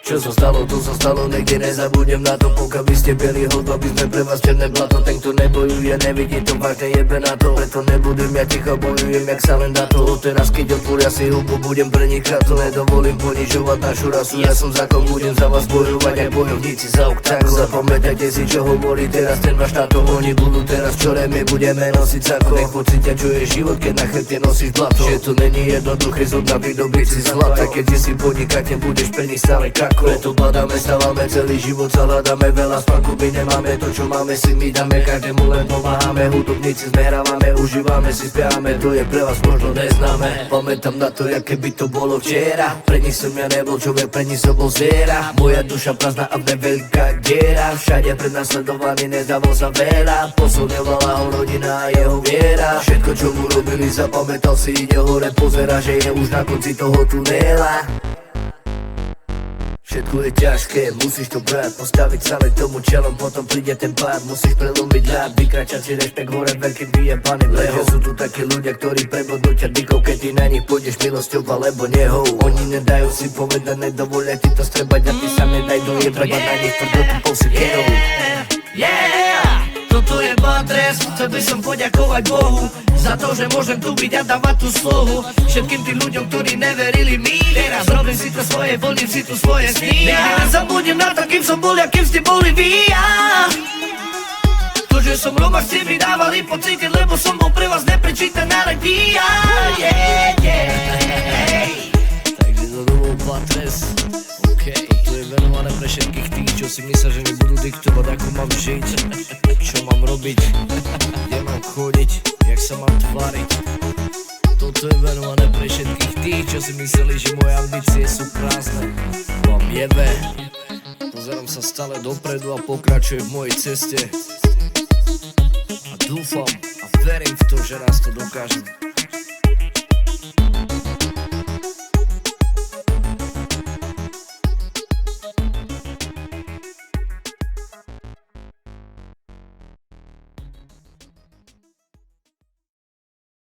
Čo sa stalo, to sa stalo, niekde nezabudnem na to. Pokiaľ by ste bieli hod, aby sme pre vás černé blato. Ten, kto nebojuje, nevidí to, vážne jebe na to. Preto nebudem ja ticho, bojujem, jak sa len dá to. Teraz, keď otvoria si hubu, budem pre nich to. Nedovolím ponižovať našu rasu, ja som zákon, budem za vás bojovať, aj bojovníci za oktáku. Zapamätajte si, čo hovorí teraz ten váš táto. Oni budú teraz čore, my budeme nosiť sako. Nech pocítia, čo je život, keď na chrbte nosíš blato. Že to není jednoduché zhodná vydobiť si zlato. Keď si podnikať, nebudeš pre nich stále kako. Preto badáme, stávame celý život, sa hľadáme veľa spánku, my nemáme to, čo máme, si my dáme, každému len pomáhame, hudobníci sme hrávame, užívame si, spievame, to je pre vás možno neznáme. Pamätám na to, aké by to bolo včera, pre nich som ja nebol človek, pre nich som bol zviera. Moja duša prázdna a v nej veľká diera, všade prenasledovaný, nezdával sa veľa, posilňovala ho rodina a jeho viera. Všetko, čo mu robili, zapamätal si, ide hore, pozera, že je už na konci toho tunela. Všetko je ťažké, musíš to brať, postaviť sa len tomu čelom, potom príde ten pád. Musíš prelomiť ľad, vykračať si rešpekt hore veľkým vyjebaným lehom. Sú tu takí ľudia, ktorí prebodnú ťa dykov, keď ty na nich pôjdeš milosťou alebo nehou. Oni nedajú si povedať, nedovolia ti to strebať a ty sa nedaj dojebať a na nich tvrdú tú pousikerou. Toto je Batres, chcel by som poďakovať Bohu za to, že môžem tu byť a dávať tú slohu všetkým tým ľuďom, ktorí neverili mi. Teraz robím si to svoje, plním si tu svoje sny. Nikdy nezabudnem na to, kým som bol a kým ste boli vy. To, že som Roma, ste mi dávali pocítiť, lebo som bol pre vás neprečítaná regia. Takže to bol Batres. To je venované pre všetkých tých, čo si myslia, že mi budú diktovať, ako mám žiť, čo mám robiť, kde mám chodiť, jak sa mám tváriť. Toto je venované pre všetkých tých, čo si mysleli, že moje ambície sú prázdne. Mám jebe, pozerám sa stále dopredu a pokračujem v mojej ceste. A dúfam a verím v to, že raz to dokážem.